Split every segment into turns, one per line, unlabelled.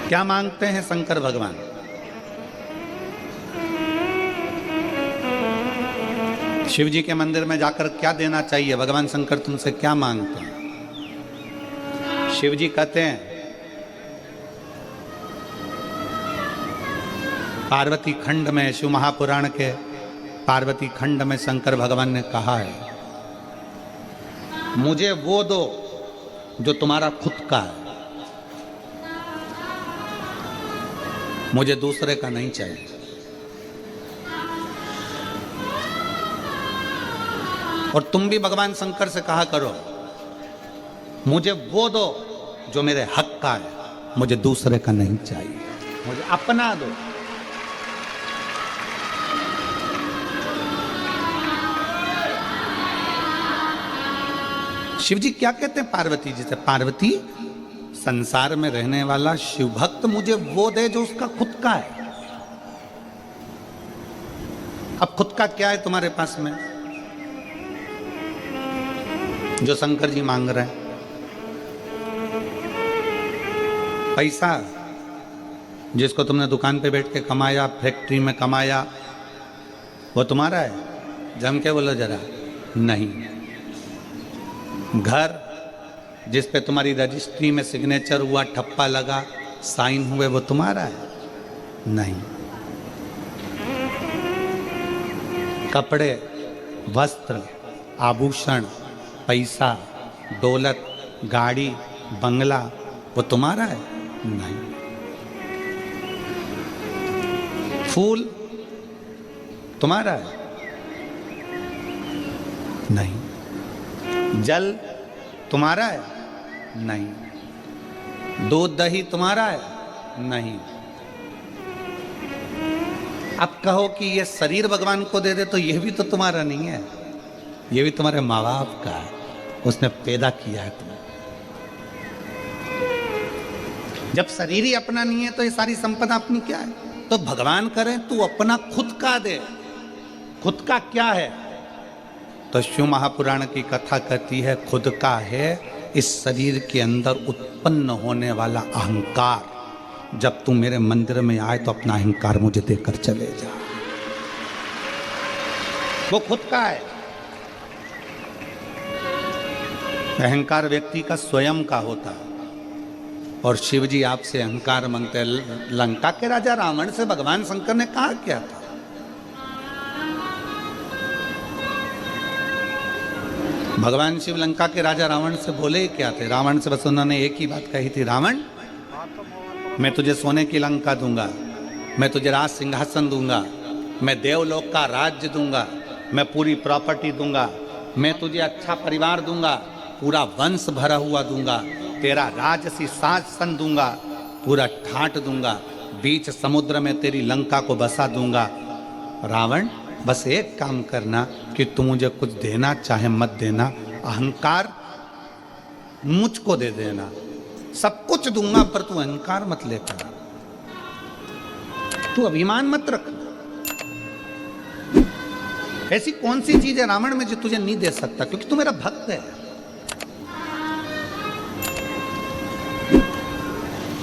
क्या मांगते हैं शंकर भगवान? शिव जी के मंदिर में जाकर क्या देना चाहिए? भगवान शंकर तुमसे क्या मांगते हैं? शिव जी कहते हैं, पार्वती खंड में, शिव महापुराण के पार्वती खंड में शंकर भगवान ने कहा है, मुझे वो दो जो तुम्हारा खुद का है, मुझे दूसरे का नहीं चाहिए। और तुम भी भगवान शंकर से कहा करो, मुझे वो दो जो मेरे हक का है, मुझे दूसरे का नहीं चाहिए, मुझे अपना दो। शिव जी क्या कहते हैं पार्वती जी से? पार्वती, संसार में रहने वाला शिव भक्त मुझे वो दे जो उसका खुद का है। अब खुद का क्या है तुम्हारे पास में जो शंकर जी मांग रहे हैं? पैसा, जिसको तुमने दुकान पे बैठ के कमाया, फैक्ट्री में कमाया, वो तुम्हारा है? जम के बोलो जरा। नहीं। घर, जिस पे तुम्हारी रजिस्ट्री में सिग्नेचर हुआ, ठप्पा लगा, साइन हुए, वो तुम्हारा है? नहीं। कपड़े, वस्त्र, आभूषण, पैसा, दौलत, गाड़ी, बंगला, वो तुम्हारा है? नहीं। फूल तुम्हारा है? नहीं। जल तुम्हारा है? नहीं। दूध दही तुम्हारा है? नहीं। अब कहो कि ये शरीर भगवान को दे दे, तो यह भी तो तुम्हारा नहीं है, ये भी तुम्हारे माँ बाप का है, उसने पैदा किया है तुम्हें। जब शरीर ही अपना नहीं है तो ये सारी संपदा अपनी क्या है? तो भगवान करें तू अपना खुद का दे। खुद का क्या है? तो शिव महापुराण की कथा कहती है, खुद का है इस शरीर के अंदर उत्पन्न होने वाला अहंकार। जब तू मेरे मंदिर में आए तो अपना अहंकार मुझे देकर चले जा। वो खुद का है। अहंकार व्यक्ति का स्वयं का होता है। और शिव जी आपसे अहंकार मांगते हैं। लंका के राजा रावण से भगवान शंकर ने कहा क्या था? भगवान शिव लंका के राजा रावण से बोले क्या थे? रावण से बस उन्होंने एक ही बात कही थी, रावण मैं तुझे सोने की लंका दूंगा, मैं तुझे राज सिंहासन दूंगा, मैं देवलोक का राज्य दूंगा, मैं पूरी प्रॉपर्टी दूंगा, मैं तुझे अच्छा परिवार दूंगा, पूरा वंश भरा हुआ दूंगा, तेरा राजसी शासन दूंगा, पूरा ठाट दूंगा, बीच समुद्र में तेरी लंका को बसा दूंगा। रावण बस एक काम करना कि तू मुझे कुछ देना चाहे मत देना, अहंकार मुझको दे देना, सब कुछ दूंगा, पर तू अहंकार मत लेकर, तू अभिमान मत रख। ऐसी कौन सी चीज है रावण में जो तुझे नहीं दे सकता? क्योंकि तू मेरा भक्त है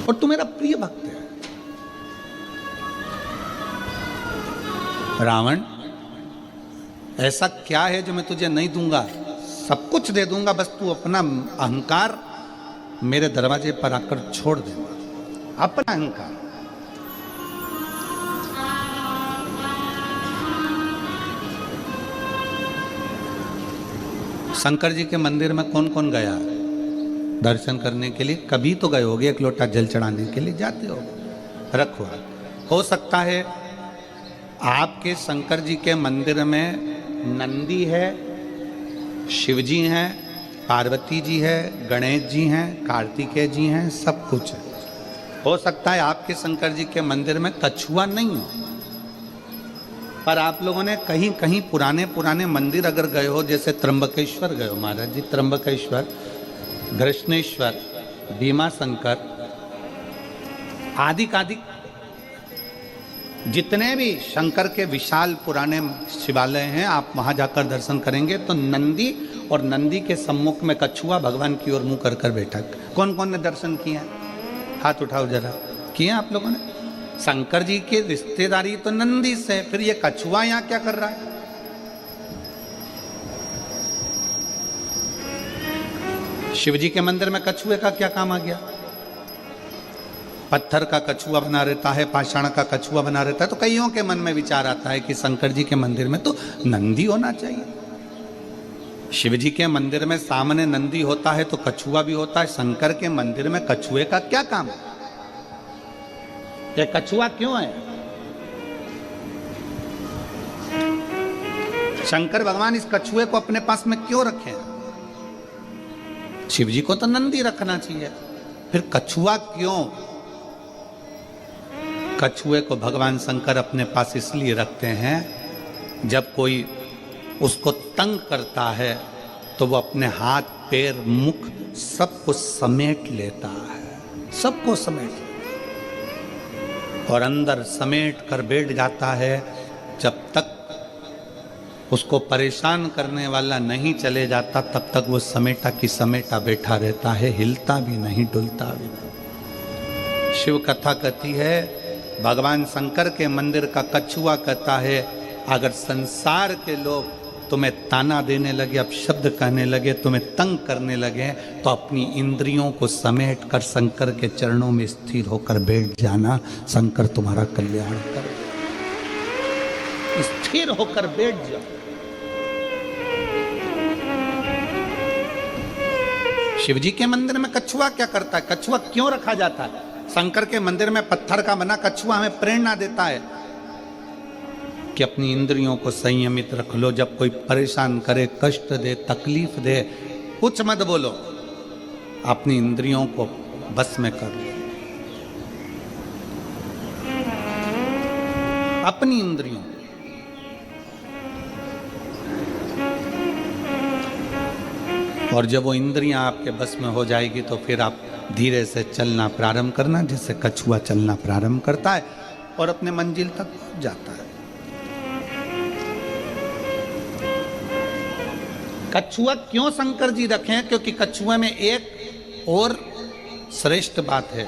और तू मेरा प्रिय भक्त है। रावण, ऐसा क्या है जो मैं तुझे नहीं दूंगा? सब कुछ दे दूंगा, बस तू अपना अहंकार मेरे दरवाजे पर आकर छोड़ देना, अपना अहंकार। शंकर जी के मंदिर में कौन कौन गया दर्शन करने के लिए? कभी तो गए होगे, एक लोटा जल चढ़ाने के लिए जाते हो, रखो। हो सकता है आपके शंकर जी के मंदिर में नंदी है, शिवजी हैं, पार्वती जी है, गणेश जी हैं, कार्तिकेय जी हैं, सब कुछ है। हो सकता है आपके शंकर जी के मंदिर में कछुआ नहीं हो, पर आप लोगों ने कहीं कहीं पुराने पुराने मंदिर अगर गए हो, जैसे त्र्यंबकेश्वर गए हो महाराज जी, त्र्यंबकेश्वर, घृष्णेश्वर, भीमा शंकर, आदि जितने भी शंकर के विशाल पुराने शिवालय हैं, आप वहां जाकर दर्शन करेंगे तो नंदी और नंदी के सम्मुख में कछुआ भगवान की ओर मुंह कर बैठा। कौन कौन ने दर्शन किए हैं? हाथ उठाओ जरा। किए आप लोगों ने? शंकर जी की रिश्तेदारी तो नंदी से, फिर ये कछुआ यहां क्या कर रहा है? शिव जी के मंदिर में कछुए का क्या काम आ गया? पत्थर का कछुआ बना रहता है, पाषाण का कछुआ बना रहता है, तो कईयों के मन में विचार आता है कि शंकर जी के मंदिर में तो नंदी होना चाहिए। शिव जी के मंदिर में सामने नंदी होता है तो कछुआ भी होता है, शंकर के मंदिर में कछुए का क्या काम है? ये कछुआ क्यों है? शंकर भगवान इस कछुए को अपने पास में क्यों रखे? शिव जी को तो नंदी रखना चाहिए, फिर कछुआ क्यों? कछुए को भगवान शंकर अपने पास इसलिए रखते हैं, जब कोई उसको तंग करता है तो वो अपने हाथ पैर मुख सबको समेट लेता है, सबको समेट और अंदर समेट कर बैठ जाता है। जब तक उसको परेशान करने वाला नहीं चले जाता तब तक वो समेटा की समेटा बैठा रहता है, हिलता भी नहीं, डुलता भी नहीं। शिव कथा कहती है, भगवान शंकर के मंदिर का कछुआ कहता है, अगर संसार के लोग तुम्हें ताना देने लगे, अब शब्द कहने लगे, तुम्हें तंग करने लगे, तो अपनी इंद्रियों को समेट कर शंकर के चरणों में स्थिर होकर बैठ जाना, शंकर तुम्हारा कल्याण कर। स्थिर होकर बैठ जाओ। शिव जी के मंदिर में कछुआ क्या करता है? कछुआ क्यों रखा जाता है? शंकर के मंदिर में पत्थर का बना कछुआ हमें प्रेरणा देता है कि अपनी इंद्रियों को संयमित रख लो। जब कोई परेशान करे, कष्ट दे, तकलीफ दे, कुछ मत बोलो, अपनी इंद्रियों को बस में कर लो। अपनी इंद्रियों, और जब वो इंद्रियां आपके बस में हो जाएगी तो फिर आप धीरे से चलना प्रारंभ करना, जैसे कछुआ चलना प्रारंभ करता है और अपने मंजिल तक पहुंच जाता है। कछुआ क्यों शंकर जी रखें? क्योंकि कछुए में एक और श्रेष्ठ बात है।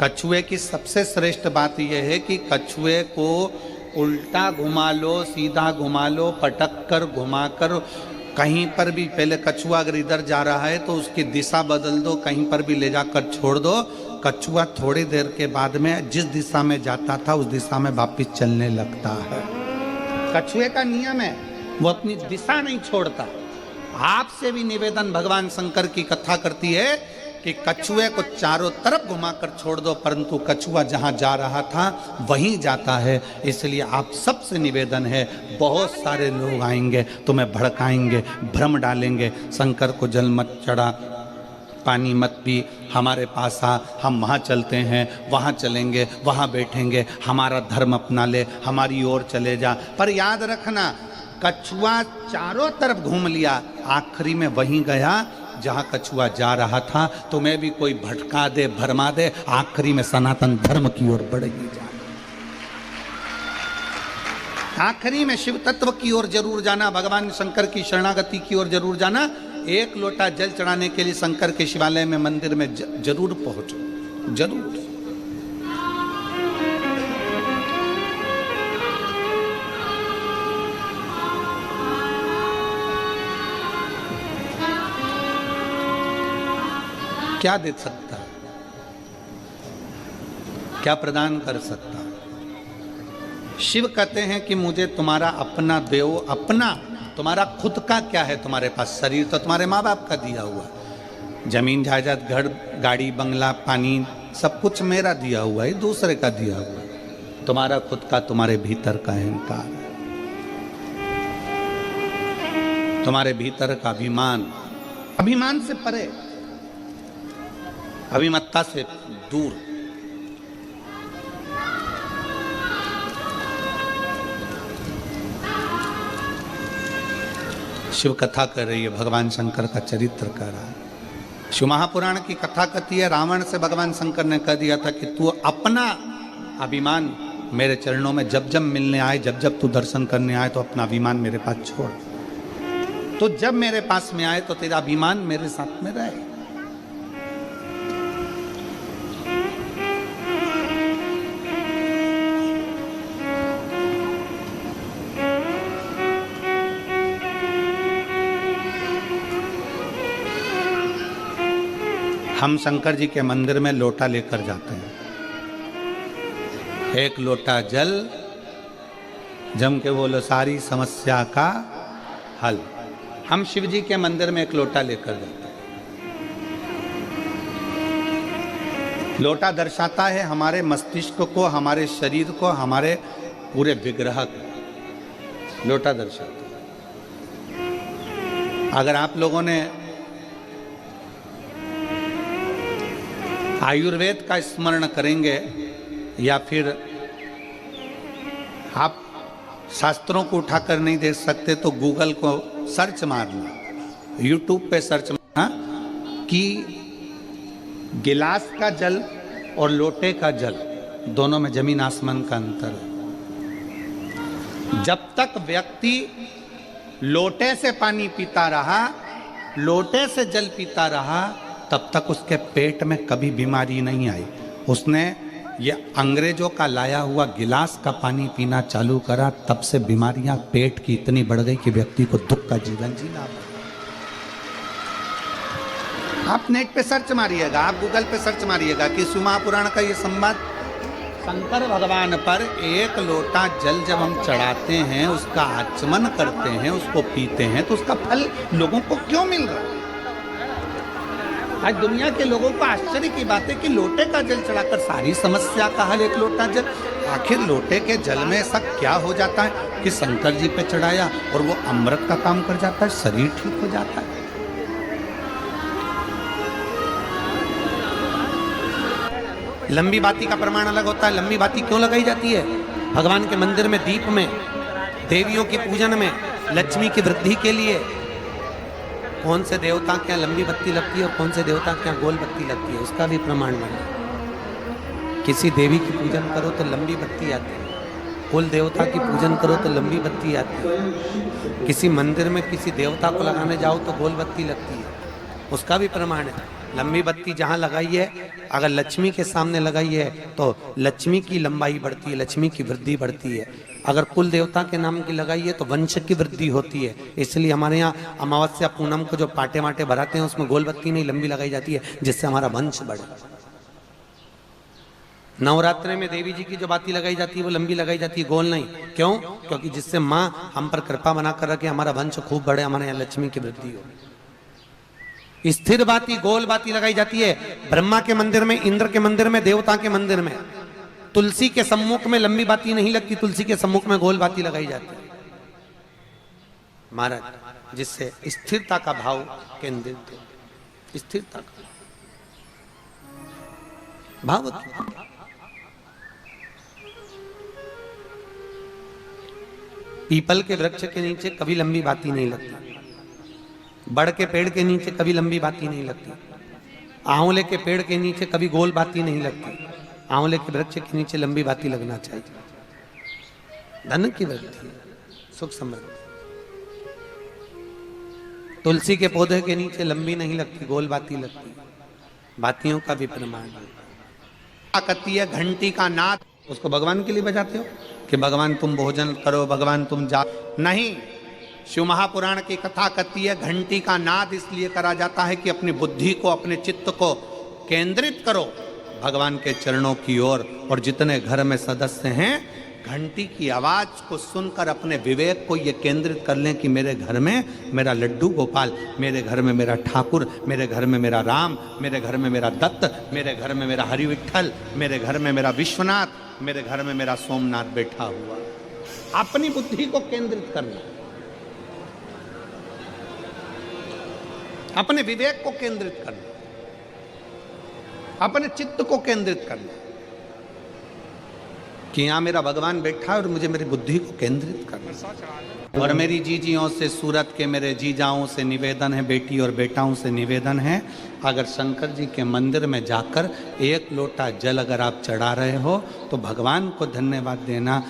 कछुए की सबसे श्रेष्ठ बात यह है कि कछुए को उल्टा घुमा लो, सीधा घुमा लो, पटक कर, घुमा कर, कहीं पर भी, पहले कछुआ अगर इधर जा रहा है तो उसकी दिशा बदल दो, कहीं पर भी ले जाकर छोड़ दो, कछुआ थोड़ी देर के बाद में जिस दिशा में जाता था उस दिशा में वापिस चलने लगता है। कछुए का नियम है, वो अपनी दिशा नहीं छोड़ता। आपसे भी निवेदन भगवान शंकर की कथा करती है कि कछुए को चारों तरफ घुमाकर छोड़ दो, परंतु कछुआ जहां जा रहा था वहीं जाता है। इसलिए आप सबसे निवेदन है, बहुत सारे लोग आएंगे, तुम्हें भड़काएंगे, भ्रम डालेंगे, शंकर को जल मत चढ़ा, पानी मत पी, हमारे पास आ, हम वहाँ चलते हैं, वहाँ चलेंगे, वहाँ बैठेंगे, हमारा धर्म अपना ले, हमारी ओर चले जा। पर याद रखना, कछुआ चारों तरफ घूम लिया, आखिरी में वहीं गया जहां कछुआ जा रहा था। तुम्हें भी कोई भटका दे, भरमा दे, आखिरी में सनातन धर्म की ओर बढ़ेगी जाना। आखिरी में शिव तत्व की ओर जरूर जाना, भगवान शंकर की शरणागति की ओर जरूर जाना। एक लोटा जल चढ़ाने के लिए शंकर के शिवालय में, मंदिर में जरूर पहुंचो, जरूर। क्या दे सकता है? क्या प्रदान कर सकता है? शिव कहते हैं कि मुझे तुम्हारा अपना दो, अपना, तुम्हारा खुद का क्या है तुम्हारे पास? शरीर तो तुम्हारे माँ बाप का दिया हुआ, जमीन जायदाद, घर, गाड़ी, बंगला, पानी, सब कुछ मेरा दिया हुआ है, दूसरे का दिया हुआ है। तुम्हारा खुद का, तुम्हारे भीतर का अहंकार, तुम्हारे भीतर का अभिमान, अभिमान से परे, अभिमत्ता से दूर। शिव कथा कर रही है, भगवान शंकर का चरित्र कर रहा है। शिव महापुराण की कथा कहती है, रावण से भगवान शंकर ने कह दिया था कि तू अपना अभिमान मेरे चरणों में जब जब मिलने आए, जब जब तू दर्शन करने आए, तो अपना अभिमान मेरे पास छोड़। तो जब मेरे पास में आए तो तेरा अभिमान मेरे साथ में रहे। हम शंकर जी के मंदिर में लोटा लेकर जाते हैं, एक लोटा जल, जम के बोलो सारी समस्या का हल। हम शिव जी के मंदिर में एक लोटा लेकर जाते हैं। लोटा दर्शाता है हमारे मस्तिष्क को, हमारे शरीर को, हमारे पूरे विग्रह को लोटा दर्शाता है। अगर आप लोगों ने आयुर्वेद का स्मरण करेंगे या फिर आप शास्त्रों को उठाकर नहीं देख सकते तो गूगल को सर्च मारना, यूट्यूब पे सर्च मारना कि गिलास का जल और लोटे का जल दोनों में जमीन आसमान का अंतर है। जब तक व्यक्ति लोटे से पानी पीता रहा, लोटे से जल पीता रहा, तब तक उसके पेट में कभी बीमारी नहीं आई। उसने ये अंग्रेजों का लाया हुआ गिलास का पानी पीना चालू करा, तब से बीमारियां पेट की इतनी बढ़ गई कि व्यक्ति को दुख का जीवन जीना पड़ा। आप नेट पे सर्च मारिएगा, आप गूगल पे सर्च मारिएगा कि शिव महापुराण का ये संवाद, शंकर भगवान पर एक लोटा जल जब हम चढ़ाते हैं, उसका आचमन करते हैं, उसको पीते हैं, तो उसका फल लोगों को क्यों मिल रहा है? आज दुनिया के लोगों को आश्चर्य की बात है कि लोटे का जल चढ़ाकर सारी समस्या का हल, एक लोटा जल। आखिर लोटे के जल में ऐसा क्या हो जाता है कि शंकर जी पे चढ़ाया और वो अमृत का काम कर जाता है, शरीर ठीक हो जाता है। लंबी बाती का प्रमाण अलग होता है। लंबी बाती क्यों लगाई जाती है? भगवान के मंदिर में दीप में, देवियों की पूजन में, लक्ष्मी की वृद्धि के लिए। कौन से देवता क्या लंबी बत्ती लगती है और कौन से देवता क्या गोल बत्ती लगती है, उसका भी प्रमाण बना। किसी देवी की पूजन करो तो लंबी बत्ती आती है, कुल देवता की पूजन करो तो लंबी बत्ती आती है। किसी मंदिर में किसी देवता को लगाने जाओ तो गोल बत्ती लगती है, उसका भी प्रमाण है। लंबी बत्ती जहाँ लगाई है, अगर लक्ष्मी के सामने लगाई है तो लक्ष्मी की लंबाई बढ़ती है, लक्ष्मी की वृद्धि बढ़ती है। अगर कुल देवता के नाम की लगाई है तो वंश की वृद्धि होती है। इसलिए हमारे यहाँ अमावस्या पूनम को जो पाटे माटे भराते हैं उसमें गोल बत्ती नहीं लंबी लगाई जाती है, जिससे हमारा वंश बढ़े। नवरात्रि में देवी जी की जो बाती लगाई जाती है वो लंबी लगाई जाती है, गोल नहीं। क्यों? क्योंकि जिससे माँ हम पर कृपा बना कर रखे, हमारा वंश खूब बढ़े, हमारे यहाँ लक्ष्मी की वृद्धि हो। स्थिर बाती, गोल बाती लगाई जाती है ब्रह्मा के मंदिर में, इंद्र के मंदिर में, देवता के मंदिर में। तुलसी के सम्मुख में लंबी बाती नहीं लगती, तुलसी के सम्मुख में गोल बाती लगाई जाती है महाराज, जिससे स्थिरता का भाव केंद्रित हो। स्थिरता का भाव। पीपल के वृक्ष के नीचे कभी लंबी बाती नहीं लगती, बड़ के पेड़ के नीचे कभी लंबी बाती नहीं लगती, आंवले के पेड़ के नीचे कभी गोल बाती नहीं लगती। आंवले के वृक्ष के नीचे लंबी बाती लगना चाहिए। धन की वृद्धि, सुख समृद्धि। तुलसी के पौधे के नीचे लंबी नहीं लगती, गोल बाती लगती। बातियों का भी प्रमाण है। घंटी का नाद उसको भगवान के लिए बजाते हो कि भगवान तुम भोजन करो, भगवान तुम जा, नहीं। शिव महापुराण की कथा कहती है घंटी का नाद इसलिए करा जाता है कि अपनी बुद्धि को, अपने चित्त को केंद्रित करो भगवान के चरणों की ओर। और जितने घर में सदस्य हैं, घंटी की आवाज को सुनकर अपने विवेक को ये केंद्रित कर लें कि मेरे घर में मेरा लड्डू गोपाल, मेरे घर में मेरा ठाकुर, मेरे घर में मेरा राम, मेरे घर में मेरा दत्त, मेरे घर में मेरा हरि विठ्ठल, मेरे घर में मेरा विश्वनाथ, मेरे घर में मेरा सोमनाथ बैठा हुआ। अपनी बुद्धि को केंद्रित करना, अपने विवेक को केंद्रित करना, अपने चित्त को केंद्रित करना कि यहां मेरा भगवान बैठा है और मुझे मेरी बुद्धि को केंद्रित करना। और मेरी जीजियों से, सूरत के मेरे जीजाओं से निवेदन है, बेटी और बेटाओं से निवेदन है, अगर शंकर जी के मंदिर में जाकर एक लोटा जल अगर आप चढ़ा रहे हो तो भगवान को धन्यवाद देना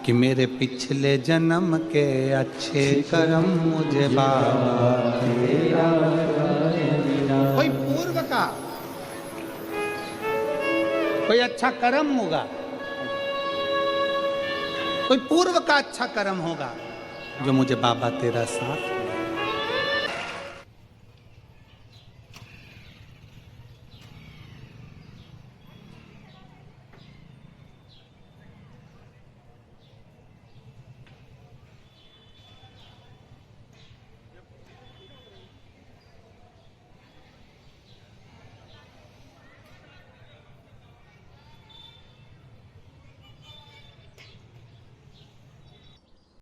कि मेरे पिछले जन्म के अच्छे कर्म मुझे बाबा कोई पूर्व का कोई अच्छा कर्म होगा, कोई पूर्व का अच्छा कर्म होगा जो मुझे बाबा तेरा साथ